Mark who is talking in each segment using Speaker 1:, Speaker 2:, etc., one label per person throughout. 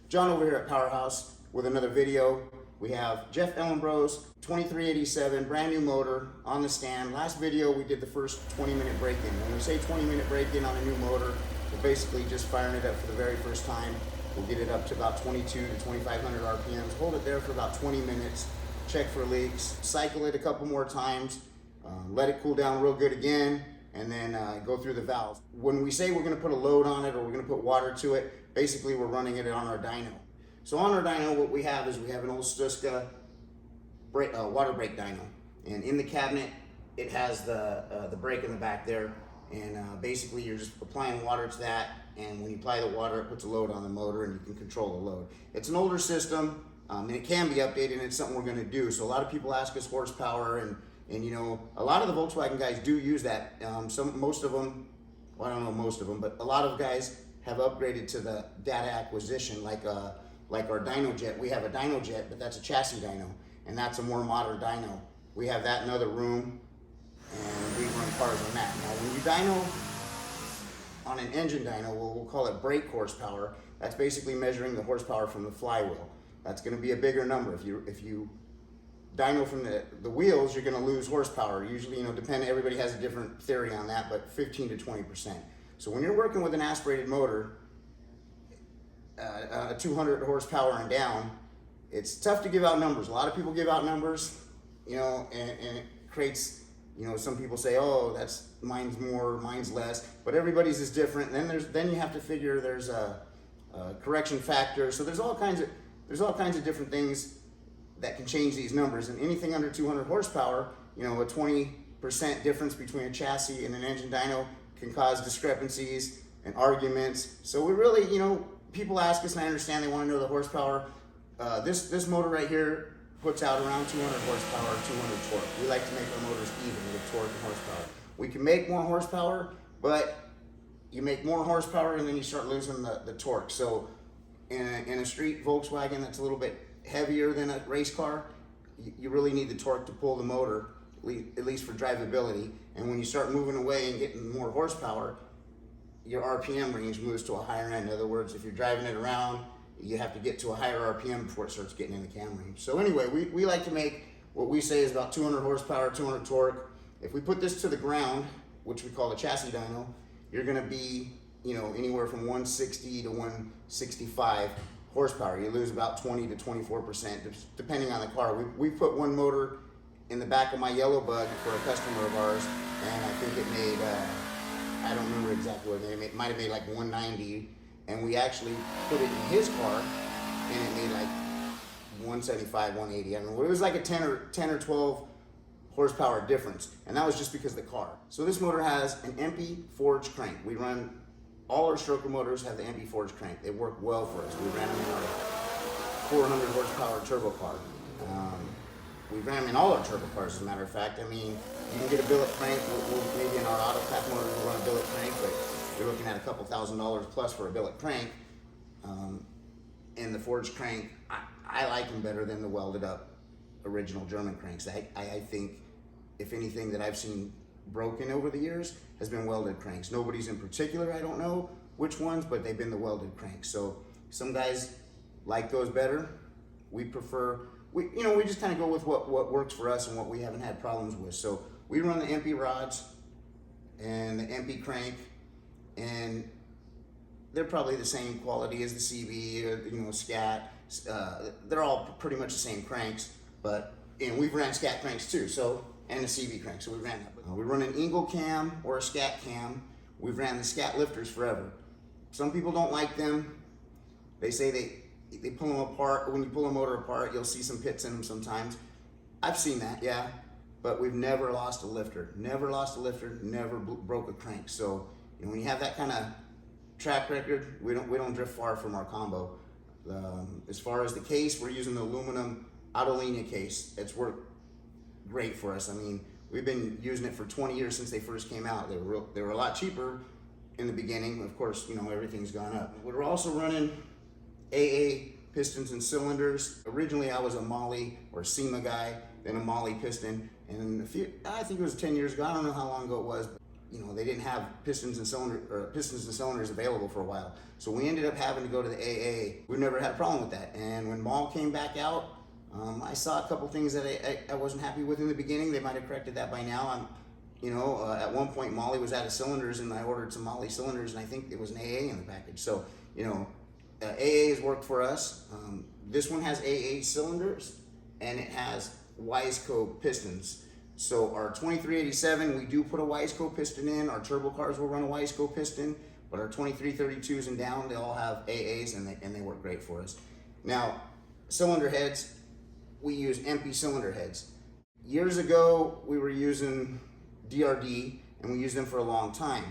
Speaker 1: John over here at Powerhaus with another video. We have Jeff Ellenbro's 2387, brand new motor on the stand. Last video we did the first 20-minute break-in. When we say 20-minute break-in on a new motor, we're basically just firing it up for the very first time. We'll get it up to about 22 to 2500 RPMs, hold it there for about 20 minutes, check for leaks, cycle it a couple more times, let it cool down real good again, and then go through the valves. When we say we're gonna put a load on it or we're gonna put water to it, basically we're running it on our dyno. So on our dyno, what we have is we have an old Stuska water brake dyno. And in the cabinet, it has the brake in the back there. And basically you're just applying water to that. And when you apply the water, it puts a load on the motor and you can control the load. It's an older system and it can be updated, and it's something we're gonna do. So a lot of people ask us horsepower, and you know, a lot of the Volkswagen guys do use that. Most of them, well, I don't know most of them, but a lot of guys have upgraded to the data acquisition, like our Dyno Jet. We have a Dyno Jet, but that's a chassis dyno, and that's a more modern dyno. We have that in another room, and we run cars on that. Now, when you dyno on an engine dyno, we'll call it brake horsepower. That's basically measuring the horsepower from the flywheel. That's going to be a bigger number. If you dyno from the wheels, you're going to lose horsepower. Usually, you know, everybody has a different theory on that, but 15 to 20%. So when you're working with an aspirated motor, 200 horsepower and down, it's tough to give out numbers. A lot of people give out numbers, you know, and it creates, you know, some people say, oh, mine's more, mine's less, but everybody's is different. And then you have to figure there's a correction factor. So there's all kinds of different things that can change these numbers. And anything under 200 horsepower, you know, a 20% difference between a chassis and an engine dyno can cause discrepancies and arguments. So we really, you know, people ask us, and I understand they want to know the horsepower. This motor right here puts out around 200 horsepower, 200 torque. We like to make our motors even with torque and horsepower. We can make more horsepower, but you make more horsepower and then you start losing the torque. So in a street Volkswagen that's a little bit heavier than a race car, you really need the torque to pull the motor, at least for drivability. And when you start moving away and getting more horsepower, your RPM range moves to a higher end. In other words, if you're driving it around, you have to get to a higher RPM before it starts getting in the cam range. So anyway, we like to make what we say is about 200 horsepower, 200 torque. If we put this to the ground, which we call a chassis dyno, you're gonna be, you know, anywhere from 160 to 165 horsepower. You lose about 20 to 24%, depending on the car. We put one motor in the back of my Yellow Bug for a customer of ours, and I think it made, I don't remember exactly what it might have made like 190, and we actually put it in his car, and it made like 175, 180. I don't know, it was like a 10 or 12 horsepower difference, and that was just because of the car. So this motor has an MP forged crank. We run, all our stroker motors have the MP forged crank. They work well for us. We ran them in our 400 horsepower turbo car. We ran them in all our turbo cars, as a matter of fact. I mean, you can get a billet crank. Maybe in our auto path motor we'll run a billet crank, but you're looking at a couple $1,000s plus for a billet crank. And the forged crank, I like them better than the welded up original German cranks. I think, if anything that I've seen broken over the years has been welded cranks. Nobody's in particular, I don't know which ones, but they've been the welded cranks. So some guys like those better. We prefer, we just kind of go with what works for us and what we haven't had problems with. So we run the MP rods and the MP crank, and they're probably the same quality as the CB or, you know, Scat. They're all pretty much the same cranks, but we've ran Scat cranks too, so, and a CB crank, so we ran that. We run an Eagle cam or a Scat cam. We've ran the Scat lifters forever. Some people don't like them. They say they pull them apart. When you pull a motor apart, you'll see some pits in them sometimes. I've seen that, yeah, but we've never lost a lifter. Never lost a lifter, never broke a crank. So, you know, when you have that kind of track record, we don't drift far from our combo. As far as the case, we're using the aluminum Autolinea case. It's worked great for us. I mean, we've been using it for 20 years since they first came out. They were a lot cheaper in the beginning. Of course, you know, everything's gone up. We're also running AA pistons and cylinders. Originally, I was a Molly or SEMA guy, then a Molly piston. And I think it was 10 years ago. I don't know how long ago it was. they didn't have pistons and cylinders available for a while. So we ended up having to go to the AA. We've never had a problem with that. And when Maul came back out, I saw a couple things that I wasn't happy with in the beginning. They might have corrected that by now. At one point Molly was out of cylinders, and I ordered some Molly cylinders, and I think it was an AA in the package. So, AA has worked for us. This one has AA cylinders, and it has Wiseco pistons. So our 2387, we do put a Wiseco piston in. Our turbo cars will run a Wiseco piston, but our 2332s and down, they all have AAs, and they work great for us. Now, cylinder heads, we use MP cylinder heads. Years ago, we were using DRD, and we used them for a long time.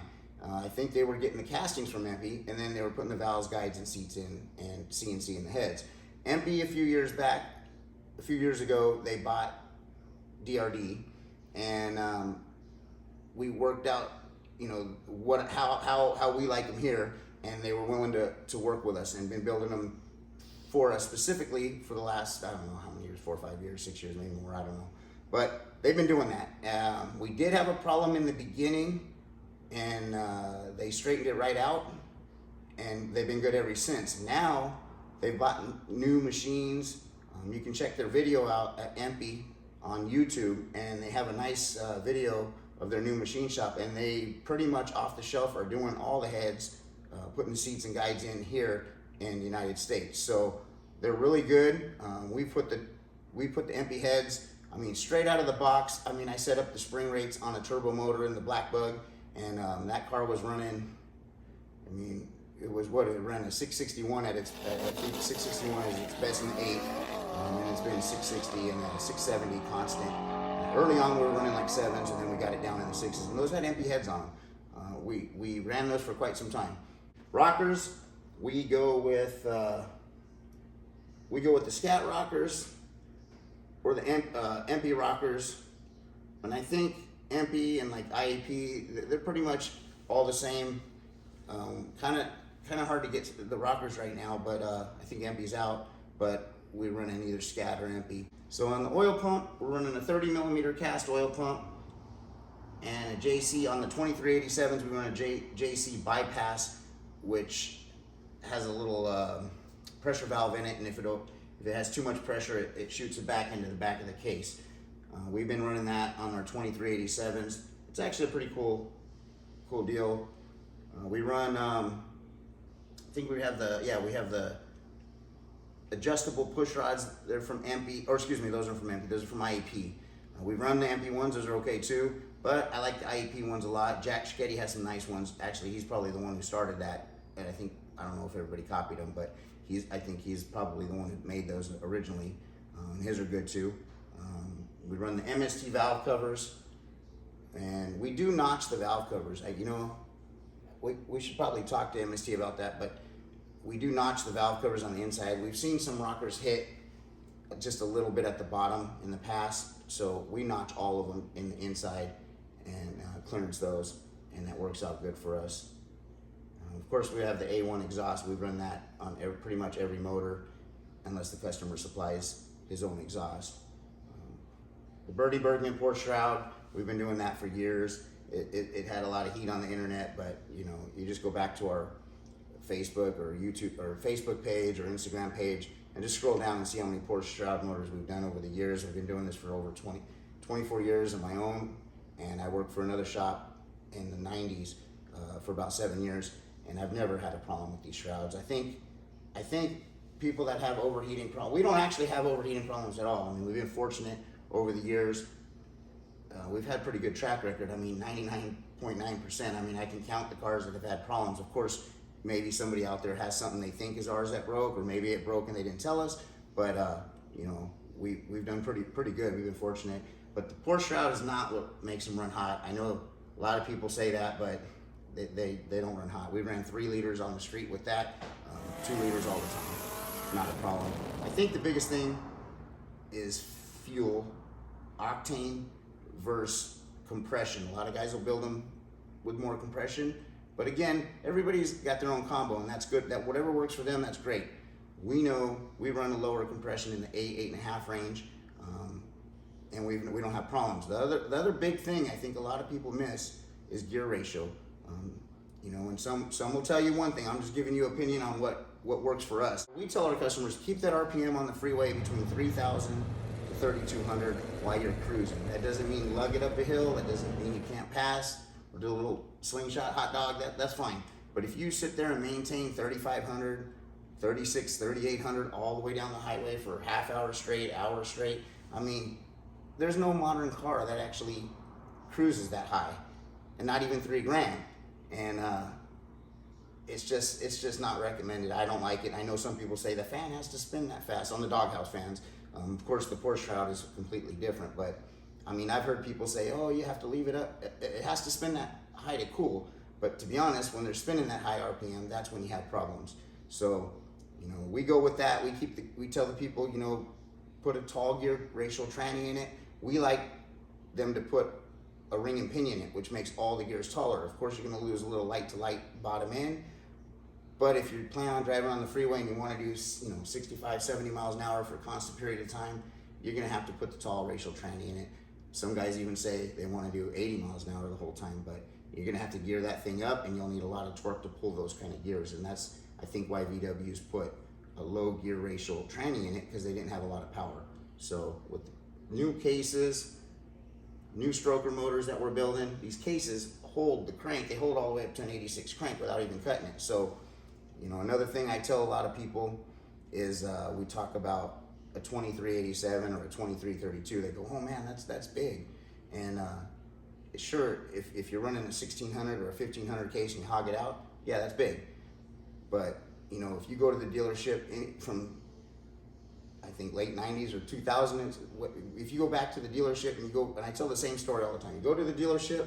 Speaker 1: I think they were getting the castings from MP, and then they were putting the valves, guides, and seats in, and CNC in the heads. MP, a few years ago, they bought DRD, and we worked out, how we like them here, and they were willing to work with us and been building them for us specifically for the last, I don't know how many years, 4 or 5 years, 6 years, maybe more, I don't know. But they've been doing that. We did have a problem in the beginning, and they straightened it right out, and they've been good ever since. Now they've bought new machines. You can check their video out at MP on YouTube, and they have a nice video of their new machine shop, and they pretty much off the shelf are doing all the heads, putting the seats and guides in here in the United States. So they're really good. We put the MP heads, straight out of the box. I set up the spring rates on a turbo motor in the Black Bug, and that car was running, it ran a 661 I think 661 is its best in the 8, and it's been 660 and 670 constant. Early on we were running like 7s, and then we got it down in the 6s, and those had MP heads on them. We ran those for quite some time. Rockers, we go with the Scat rockers or the MP rockers, and I think MP and like IAP, they're pretty much all the same. Kind of hard to get the rockers right now, but I think MP's out, but we're running either Scat or MP. So on the oil pump, we're running a 30 millimeter cast oil pump and a JC. On the 2387s, we run a JC bypass, which has a little pressure valve in it, and if it has too much pressure, it shoots it back into the back of the case. We've been running that on our 2387s. It's actually a pretty cool deal. We run, I think we have the adjustable push rods. They're from MP, or excuse me, those are from MP, those are from IEP. We run the MP ones, those are okay too, but I like the IEP ones a lot. Jack Schetti has some nice ones. Actually, he's probably the one who started that, and I don't know if everybody copied him, but I think he's probably the one who made those originally. His are good too. We run the MST valve covers, and we do notch the valve covers. We should probably talk to MST about that, but we do notch the valve covers on the inside. We've seen some rockers hit just a little bit at the bottom in the past, so we notch all of them in the inside and clearance those, and that works out good for us. Of course, we have the A1 exhaust. We run that on pretty much every motor, unless the customer supplies his own exhaust. The Bertie Bergman Porsche Shroud, we've been doing that for years. It had a lot of heat on the internet, but you just go back to our Facebook or YouTube or Facebook page or Instagram page and just scroll down and see how many Porsche Shroud motors we've done over the years. We've been doing this for over 24 years on my own, and I worked for another shop in the 90s for about 7 years, and I've never had a problem with these shrouds. I think people that have overheating problems, we don't actually have overheating problems at all. We've been fortunate over the years. We've had pretty good track record. 99.9%. I can count the cars that have had problems. Of course, maybe somebody out there has something they think is ours that broke, or maybe it broke and they didn't tell us. But we've done pretty good. We've been fortunate. But the Porsche Shroud is not what makes them run hot. I know a lot of people say that, but they don't run hot. We ran 3 liters on the street with that, 2 liters all the time. Not a problem. I think the biggest thing is fuel, octane versus compression. A lot of guys will build them with more compression, but again, everybody's got their own combo, and that's good. That whatever works for them, that's great. We know we run a lower compression in the 8.5 range, and we don't have problems. The other big thing I think a lot of people miss is gear ratio. You know, and some will tell you one thing. I'm just giving you opinion on what works for us. We tell our customers, keep that RPM on the freeway between 3,000 to 3,200 while you're cruising. That doesn't mean lug it up a hill. That doesn't mean you can't pass or do a little slingshot hot dog. That's fine. But if you sit there and maintain 3,500, 36, 3,800 all the way down the highway for half hour straight, hour straight, I mean, there's no modern car that actually cruises that high, and not even $3,000. And it's just not recommended. I don't like it. I know some people say the fan has to spin that fast on the doghouse fans. Of course, the Porsche Shroud is completely different, but I mean, I've heard people say, oh, you have to leave it up. It has to spin that high to cool. But to be honest, when they're spinning that high RPM, that's when you have problems. So, you know, we go with that. We tell the people, you know, put a tall gear ratio tranny in it. We like them to put a ring and pinion in it, which makes all the gears taller. Of course, you're going to lose a little light to light bottom end. But if you're planning on driving on the freeway and you want to do, you know, 65, 70 miles an hour for a constant period of time, you're going to have to put the tall racial tranny in it. Some guys even say they want to do 80 miles an hour the whole time, but you're going to have to gear that thing up, and you'll need a lot of torque to pull those kind of gears. And that's, I think, why VW's put a low gear ratio tranny in it, because they didn't have a lot of power. So with new cases, new stroker motors that we're building, these cases hold the crank. They hold all the way up to an 86 crank without even cutting it. So, you know, another thing I tell a lot of people is we talk about a 2387 or a 2332. They go, oh man, that's big. And sure, if you're running a 1600 or a 1500 case and you hog it out, yeah, that's big. But, you know, if you go to the dealership from, I think, late 90s or 2000, if you go back to the dealership and you go, and I tell the same story all the time, you go to the dealership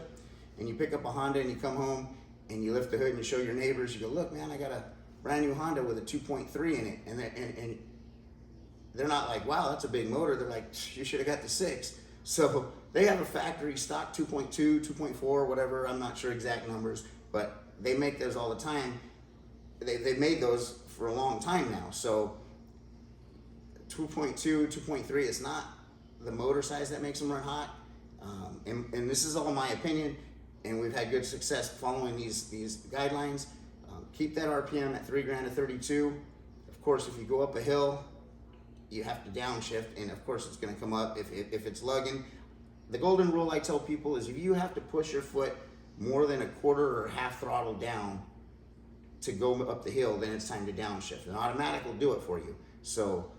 Speaker 1: and you pick up a Honda and you come home and you lift the hood and you show your neighbors, you go, look, man, I got a brand new Honda with a 2.3 in it. And they're not like, wow, that's a big motor. They're like, you should have got the 6. So they have a factory stock 2.2, 2.4, whatever. I'm not sure exact numbers, but they make those all the time. They've made those for a long time now. So 2.2, 2.3, it's not the motor size that makes them run hot. And this is all my opinion, and we've had good success following these guidelines. Keep that RPM at $3,000 to 32. Of course, if you go up a hill, you have to downshift, and of course it's going to come up if it's lugging. The golden rule I tell people is if you have to push your foot more than a quarter or half throttle down to go up the hill, then it's time to downshift. An automatic will do it for you. So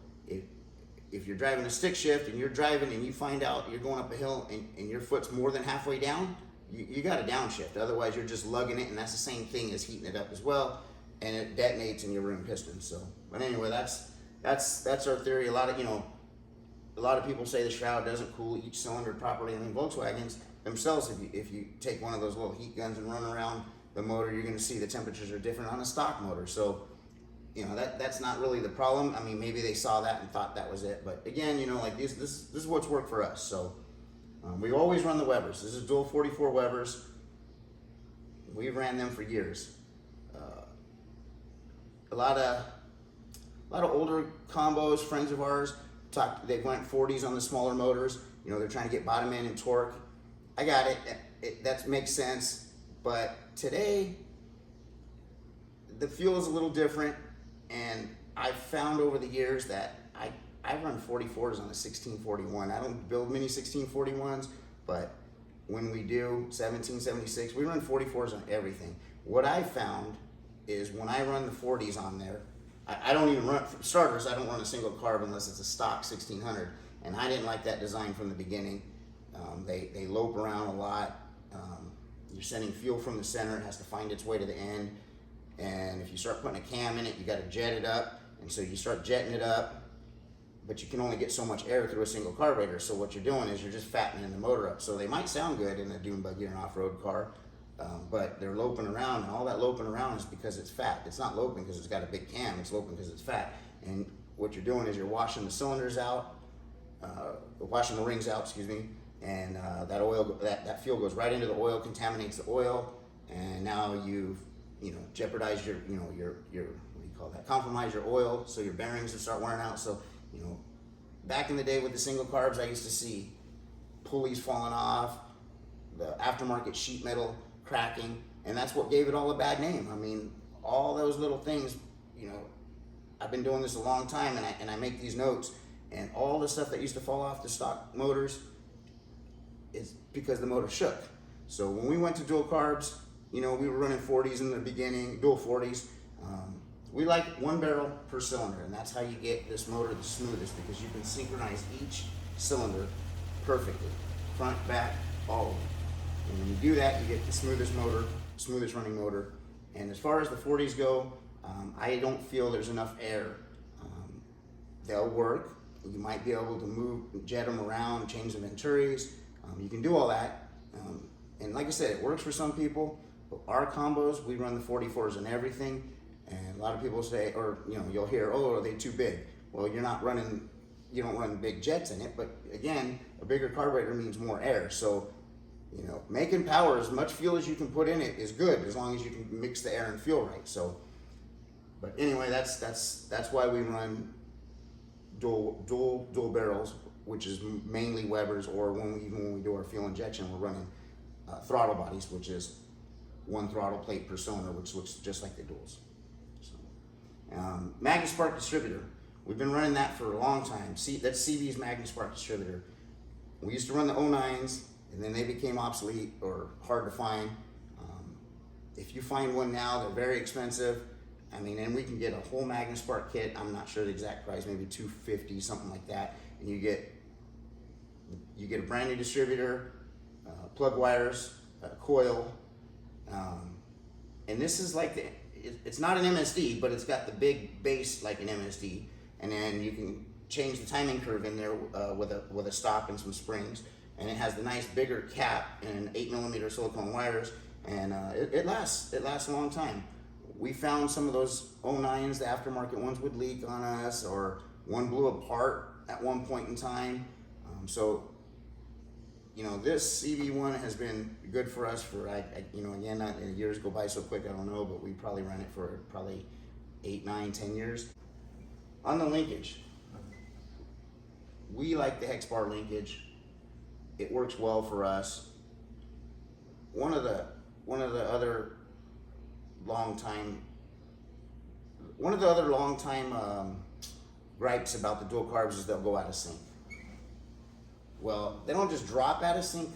Speaker 1: if you're driving a stick shift and you're driving and you find out you're going up a hill and your foot's more than halfway down, you got to downshift. Otherwise, you're just lugging it, and that's the same thing as heating it up as well, and it detonates in your room piston. So, but anyway, that's our theory. A lot of people say the Shroud doesn't cool each cylinder properly. I mean, Volkswagens themselves, if you take one of those little heat guns and run around the motor, you're going to see the temperatures are different on a stock motor. So, you know, that's not really the problem. I mean, maybe they saw that and thought that was it. But again, you know, like this is what's worked for us. So we always run the Webers. This is dual 44 Webers. We've ran them for years. A lot of older combos, friends of ours, they went 40s on the smaller motors. You know, they're trying to get bottom end and torque. I got it. That makes sense. But today, the fuel is a little different, and I've found over the years that I run 44s on a 1641. I don't build many 1641s, but when we do 1776, we run 44s on everything. What I found is when I run the 40s on there, I don't even run, for starters, I don't run a single carb unless it's a stock 1600, and I didn't like that design from the beginning. They lope around a lot. You're sending fuel from the center, it has to find its way to the end, and if you start putting a cam in it, you got to jet it up, and so you start jetting it up, but you can only get so much air through a single carburetor. So what you're doing is you're just fattening the motor up. So they might sound good in a dune buggy or an off-road car, but they're loping around, and all that loping around is because it's fat. It's not loping because it's got a big cam, it's loping because it's fat. And what you're doing is you're washing the cylinders out, washing the rings out, excuse me, and that oil, that fuel goes right into the oil, contaminates the oil, and now you've, jeopardized your, your what do you call that? Compromise your oil, so your bearings will start wearing out. So, back in the day with the single carbs, I used to see pulleys falling off, the aftermarket sheet metal cracking, and that's what gave it all a bad name. I mean, all those little things, you know, I've been doing this a long time, and I make these notes, and all the stuff that used to fall off the stock motors is because the motor shook. So when we went to dual carbs, you know, we were running 40s in the beginning, dual 40s. We like 1 barrel per cylinder, and that's how you get this motor the smoothest, because you can synchronize each cylinder perfectly, front, back, all of them. And when you do that, you get the smoothest motor, smoothest running motor. And as far as the 40s go, I don't feel there's enough air. They'll work. You might be able to jet them around, change the venturis. You can do all that. And like I said, it works for some people. But our combos, we run the 44s and everything. And a lot of people say, or you know, you'll hear, oh, are they too big? Well, you don't run big jets in it. But again, a bigger carburetor means more air. So, you know, making power, as much fuel as you can put in it is good, as long as you can mix the air and fuel right. So, but anyway, that's why we run dual barrels, which is mainly Webers, or when we do our fuel injection, we're running throttle bodies, which is 1 throttle plate per cylinder, which looks just like the duals. So, Magnus Spark Distributor, we've been running that for a long time. That's CB's Magnus Spark Distributor. We used to run the 09s, and then they became obsolete or hard to find. If you find one now, they're very expensive. I mean, and we can get a whole Magnus Spark kit. I'm not sure the exact price, maybe $250, something like that. And you get a brand new distributor, plug wires, coil, and this is like it's not an MSD, but it's got the big base like an MSD, and then you can change the timing curve in there with a stop and some springs, and it has the nice bigger cap and 8mm silicone wires, and it lasts a long time. We found some of those 09s, the aftermarket ones, would leak on us, or one blew apart at one point in time. So, you know, this CB1 has been good for us for, you know, again, years go by so quick, I don't know, but we probably ran it for probably 8, 9, 10 years. On the linkage, we like the hex bar linkage. It works well for us. One of the other long time gripes about the dual carbs is they'll go out of sync. Well, they don't just drop out of sync,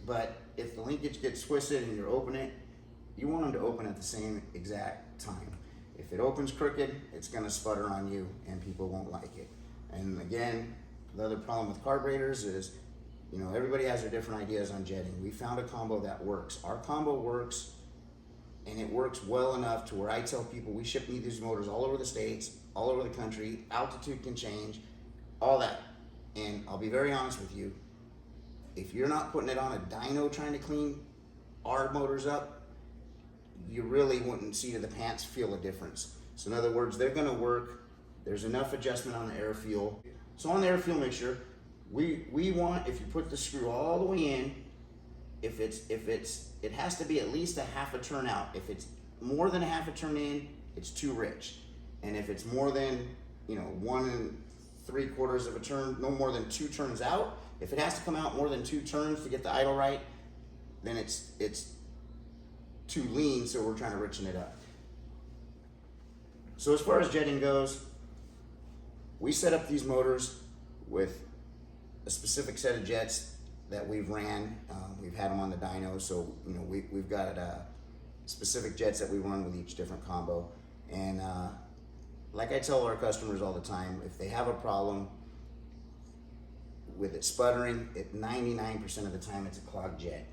Speaker 1: but if the linkage gets twisted and you're opening it, you want them to open at the same exact time. If it opens crooked, it's gonna sputter on you and people won't like it. And again, the other problem with carburetors is, you know, everybody has their different ideas on jetting. We found a combo that works. Our combo works, and it works well enough to where I tell people we ship these motors all over the States, all over the country. Altitude can change, all that. And I'll be very honest with you, if you're not putting it on a dyno trying to clean our motors up, you really wouldn't see to the pants feel a difference. So in other words, they're gonna work. There's enough adjustment on the air fuel. So on the air fuel mixture, we want, if you put the screw all the way in, it has to be at least a half a turn out. If it's more than a half a turn in, it's too rich. And if it's more than, you know, 1 3/4 of a turn, no more than 2 turns out, if it has to come out more than 2 turns to get the idle right, then it's too lean, so we're trying to richen it up. So as far as jetting goes, we set up these motors with a specific set of jets that we've ran. We've had them on the dyno, so you know we've got specific jets that we run with each different combo. And like I tell our customers all the time, if they have a problem with it sputtering, 99% of the time it's a clogged jet.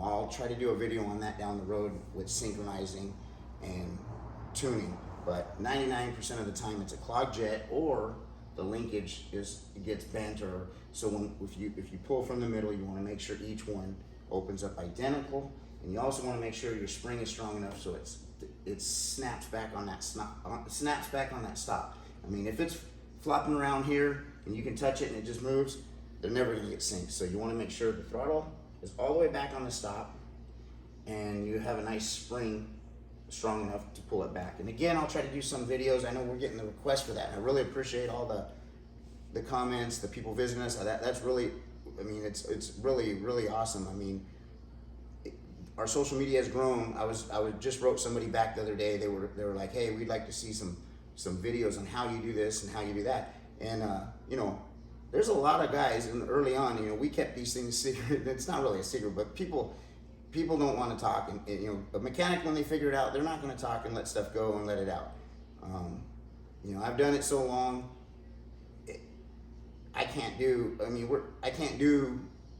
Speaker 1: I'll try to do a video on that down the road with synchronizing and tuning, but 99% of the time it's a clogged jet, or the linkage gets bent, or so if you pull from the middle, you want to make sure each one opens up identical, and you also want to make sure your spring is strong enough so it snaps back on that stop. I mean, if it's flopping around here and you can touch it and it just moves, they're never going to get synced. So you want to make sure the throttle is all the way back on the stop and you have a nice spring strong enough to pull it back. And again, I'll try to do some videos. I know we're getting the request for that, and I really appreciate all the comments, the people visiting us. That's really, I mean, it's really, really awesome. I mean, our social media has grown. I just wrote somebody back the other day. They were like, hey, we'd like to see some videos on how you do this and how you do that. And you know, there's a lot of guys, and early on, you know, we kept these things secret. It's not really a secret, but people don't want to talk. And you know, a mechanic, when they figure it out, they're not going to talk and let stuff go and let it out. You know, I've done it so long. I can't do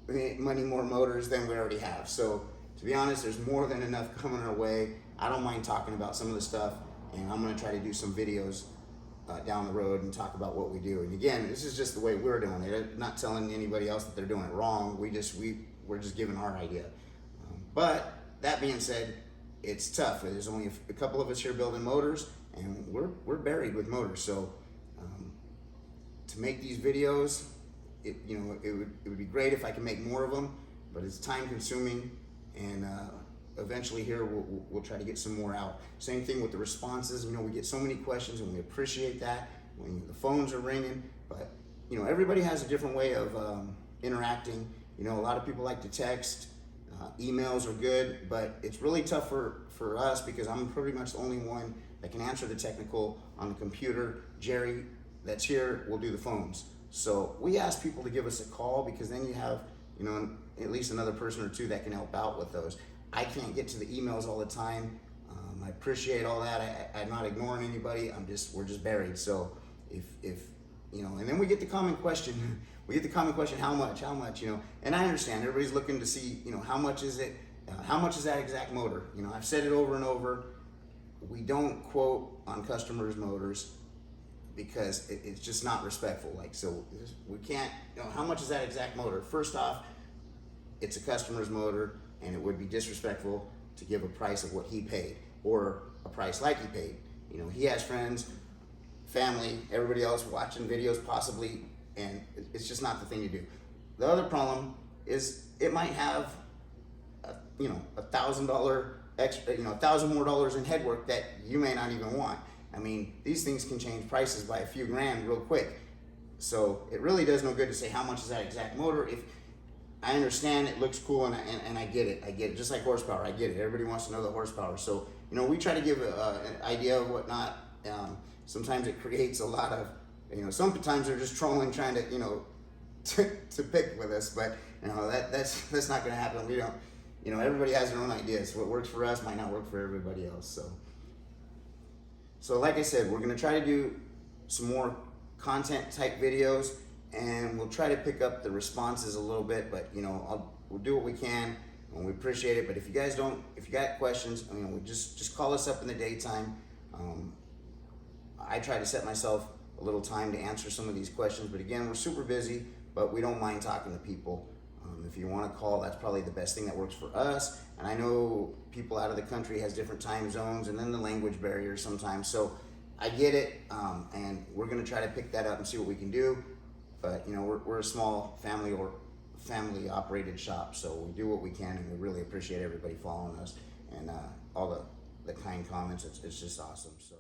Speaker 1: many more motors than we already have. So to be honest, there's more than enough coming our way. I don't mind talking about some of the stuff, and I'm going to try to do some videos down the road and talk about what we do. And again, this is just the way we're doing it. I'm not telling anybody else that they're doing it wrong. We're just giving our idea. But that being said, it's tough. There's only a couple of us here building motors, and we're buried with motors. So to make these videos, it would be great if I could make more of them, but it's time consuming, and eventually here we'll try to get some more out. Same thing with the responses. You know, we get so many questions, and we appreciate that when the phones are ringing. But you know, everybody has a different way of interacting. You know, a lot of people like to text. Emails are good, but it's really tough for us because I'm pretty much the only one that can answer the technical on the computer. Jerry, that's here, will do the phones. So we ask people to give us a call, because then you have, you know, at least another person or two that can help out with those. I can't get to the emails all the time. I appreciate all that. I'm not ignoring anybody. We're just buried. So if you know, and then we get the common question. How much, you know? And I understand everybody's looking to see, you know, how much is it? How much is that exact motor? You know, I've said it over and over. We don't quote on customers' motors because it's just not respectful. Like, so we can't, you know, how much is that exact motor? First off, it's a customer's motor, and it would be disrespectful to give a price of what he paid or a price like he paid. You know, he has friends, family, everybody else watching videos possibly, and it's just not the thing to do. The other problem is it might have, you know, $1,000 extra, you know, $1,000 more in headwork that you may not even want. I mean, these things can change prices by a few grand real quick. So it really does no good to say how much is that exact motor. If I understand it looks cool, and I get it, just like horsepower, I get it. Everybody wants to know the horsepower. So, you know, we try to give an idea of whatnot. Sometimes it creates a lot of, you know, sometimes they're just trolling, trying to, you know, to pick with us, but you know, that's not going to happen. We don't, you know, everybody has their own ideas. What works for us might not work for everybody else. So like I said, we're going to try to do some more content type videos, and we'll try to pick up the responses a little bit, but you know, we'll do what we can, and we appreciate it. But if you got questions, I mean, just call us up in the daytime. I try to set myself a little time to answer some of these questions, but again, we're super busy, but we don't mind talking to people. If you want to call, that's probably the best thing that works for us. And I know people out of the country has different time zones, and then the language barrier sometimes. So I get it, and we're going to try to pick that up and see what we can do. But you know, we're a small family operated shop, so we do what we can, and we really appreciate everybody following us and all the kind comments. It's just awesome. So.